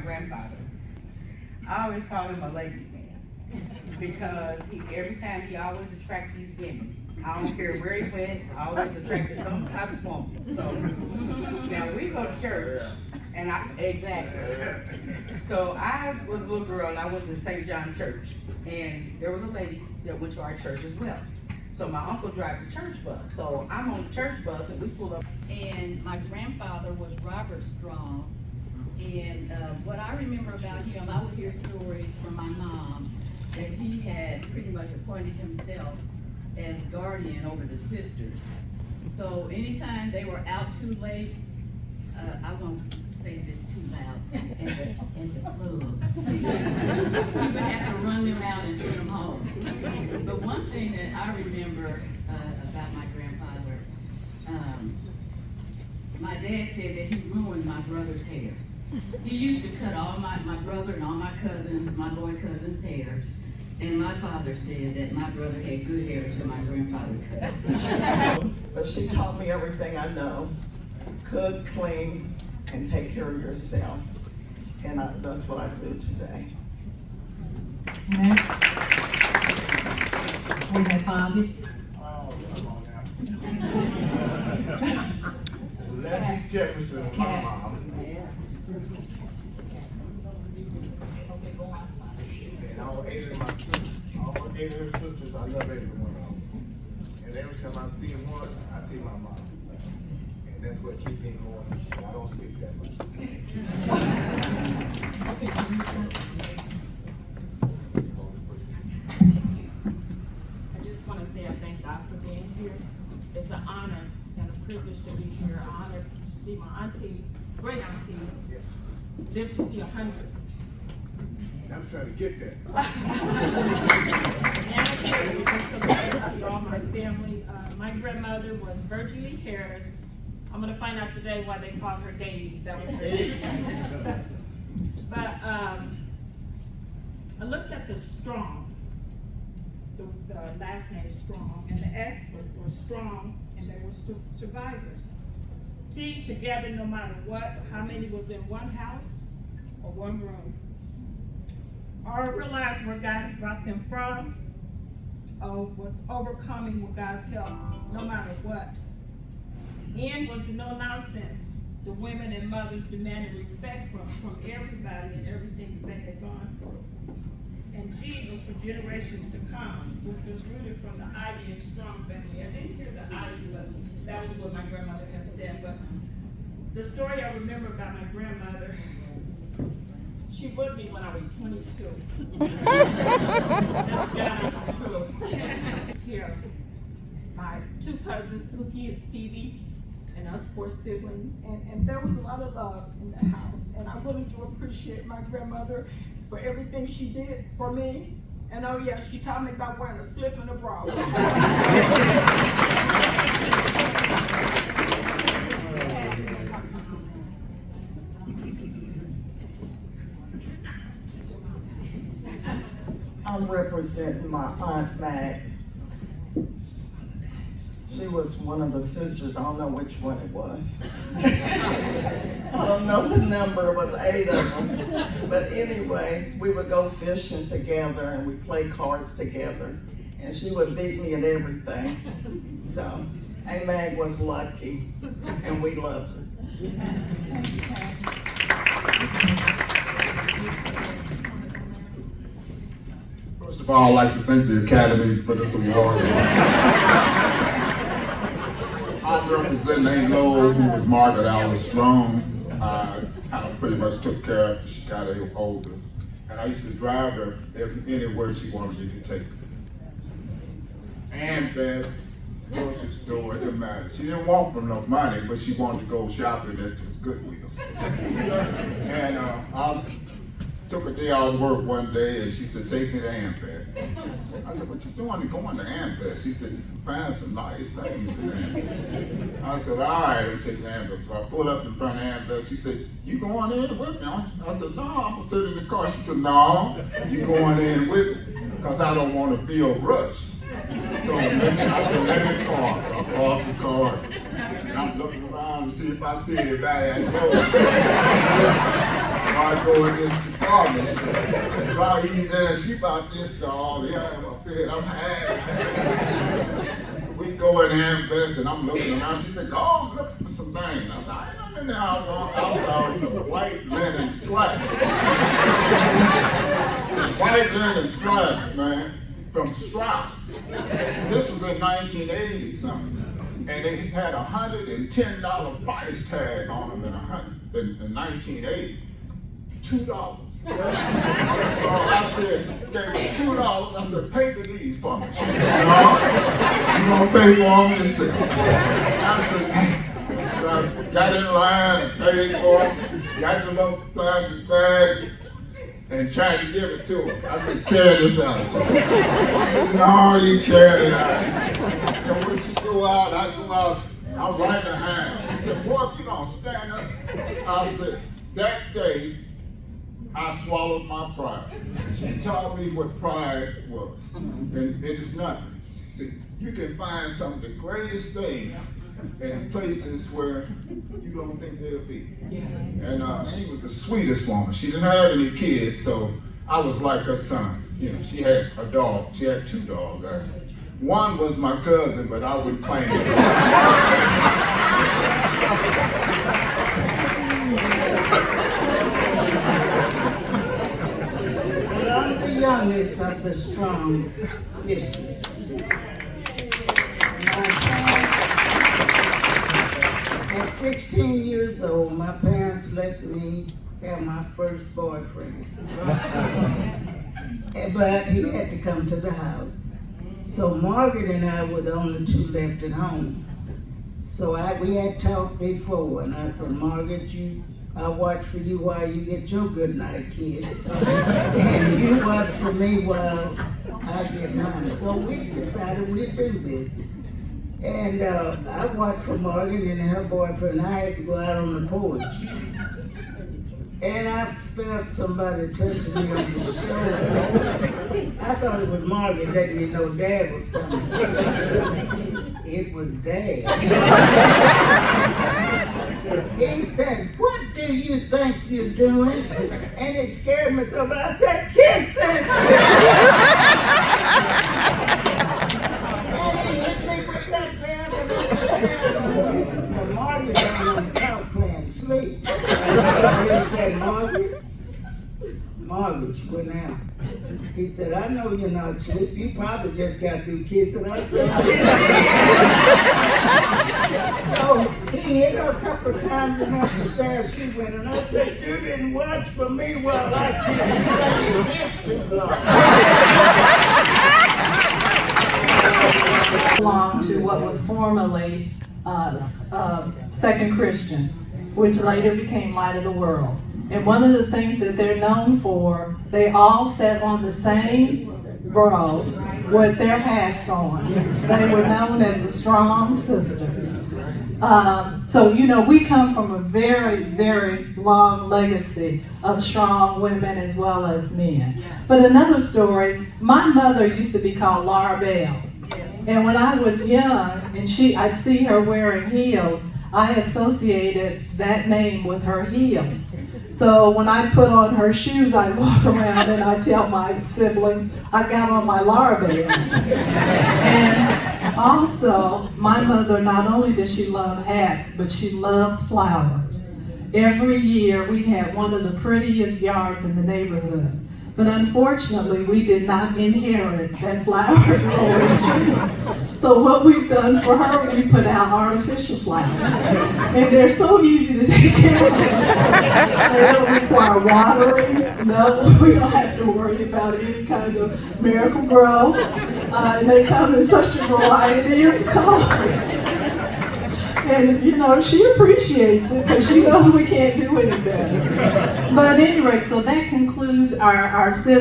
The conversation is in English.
grandfather. I always call him a ladies' man because every time he always attracted these women. I don't care where he went, I always attracted some type of woman. So now we go to church, and So I was a little girl and I went to St. John Church, and there was a lady that went to our church as well. So my uncle drive the church bus. So I'm on the church bus and we pull up. And my grandfather was Robert Strong. And what I remember about him, I would hear stories from my mom that he had pretty much appointed himself as guardian over the sisters. So anytime they were out too late, I won't say this too loud, as a club, he would have to run them out and send them home. But one thing that I remember about my grandfather, my dad said that he ruined my brother's hair. He used to cut all my brother and all my cousins, my boy cousins' hair. And my father said that my brother had good hair until my grandfather cut it. But she taught me everything I know. Cook, clean, and take care of yourself. And that's what I do today. Next, we have Bobby. Oh, come on now. Leslie Jefferson, my mom. And all eight of my sisters, all eight of her sisters, I love every one of them. And every time I see one, I see my mom. And that's what keeps me going. I don't sleep that much. I just want to say I thank God for being here. It's an honor and a privilege to be here. An honor to see my auntie, great auntie, Yes. live to see 100. I'm trying to get that. And I'm here to see all my family. My grandmother was Virginie Harris. I'm going to find out today why they called her Davy. That was her name. But I looked at the Strong, the last name Strong, and the S was strong, and they were survivors. T, together no matter what, how many was in one house or one room. R, realized where God brought them from. O, was overcoming with God's help, no matter what. N was the no nonsense. The women and mothers demanded respect from everybody and everything that they had gone through. And G was for generations to come, which was rooted from the Ivy and Strong family. I didn't hear the Ivy, but that was what my grandmother had said. But the story I remember about my grandmother, she with me when I was 22. That's God's truth. Here, my two cousins, Pookie and Stevie, and us 4 siblings, and there was a lot of love in the house, and I really do appreciate my grandmother for everything she did for me. And oh yeah, she taught me about wearing a slip and a bra. I'm representing my Aunt Mag. She was one of the sisters. I don't know which one it was. I don't know the number. It was 8 of them. But anyway, we would go fishing together and we play cards together. And she would beat me at everything. So Aunt Mag was lucky, and we loved her. First of all, I'd like to thank the Academy for this award. I'm representing Aunt Lowe, who was Margaret Alice Strong. I kind of pretty much took care of her. She got older. And I used to drive her anywhere she wanted me to take her. And that's grocery store, it didn't matter. She didn't want for no money, but she wanted to go shopping at the Goodwill. And I took a day out of work one day and she said, take me to Ambet. I said, what you doing going to Ambet? She said, you can find some nice things in Ambet. I said, all right, I'll take you to Ambet. So I pulled up in front of Ambet. She said, you going in with me, aren't you? I said, no, I'm gonna sit in the car. She said, no, you going in with me, because I don't want to feel rushed. So I said, let me park. I parked the car. And I'm looking around to see if I see anybody at the door. I go in this department store. So I eat there, and she about this tall, yeah, I'm up here, I'm high. We go in there and invest, and I'm looking around. She said, go look for some things. I said, I ain't nothing in there. I found some white linen slacks. White linen slacks, man, from Strauss. This was in 1980 something. And they had a $110 price tag on them in 1980. $2. So I said, they were $2. I said, pay for these for me. She said, no, you gonna pay for them yourself. I said, hey. So I got in line and paid for them, got your little plastic bag, and tried to give it to her. I said, carry this out. She said, no, you carry it out. So when she go out, I go out, I'm right behind her. She said, boy, if you don't stand up. I said, that day, I swallowed my pride. She taught me what pride was. And it is nothing. See, you can find some of the greatest things in places where you don't think they'll be. And she was the sweetest woman. She didn't have any kids, so I was like her son. You know, she had a dog. She had 2 dogs, actually. One was my cousin, but I wouldn't claim it. Well, I'm the youngest of the strong sisters. At 16 years old, my parents let me have my first boyfriend. But he had to come to the house. So Margaret and I were the only 2 left at home. So we had talked before, and I said, Margaret, I'll watch for you while you get your good night, kid. And you watch for me while I get mine. So we decided we'd do this. And I watched for Margaret and her boyfriend. I had to go out on the porch. And I felt somebody touching me on the shoulder. I thought it was Margaret letting me know Dad was coming. It was Dad. He said, what do you think you're doing? And it scared me so bad. I said, kissing! And he hit me with that bad. So Margaret was on the couch playing sleep. He said, Margaret, she went out. He said, I know you're not asleep. You probably just got through kissing. I said, so he hit her a couple of times and up the stairs she went. And I said, you didn't watch for me while I kissed you. Too long. Belonged to what was formerly Second Christian, which later became Light of the World. And one of the things that they're known for, they all sat on the same row with their hats on. They were known as the Strong Sisters. So, you know, we come from a very, very long legacy of strong women as well as men. But another story, my mother used to be called Laura Bell. And when I was young and I'd see her wearing heels, I associated that name with her heels. So when I put on her shoes, I walk around and I tell my siblings, I got on my Laura Bells. And also, my mother, not only does she love hats, but she loves flowers. Every year we had one of the prettiest yards in the neighborhood. But unfortunately, we did not inherit that flower growing. So what we've done for her, we put out artificial flowers. And they're so easy to take care of. They don't require watering. No, we don't have to worry about any kind of miracle grow. And they come in such a variety of colors. And, you know, she appreciates it because she knows we can't do any better. But at any rate, so that concludes our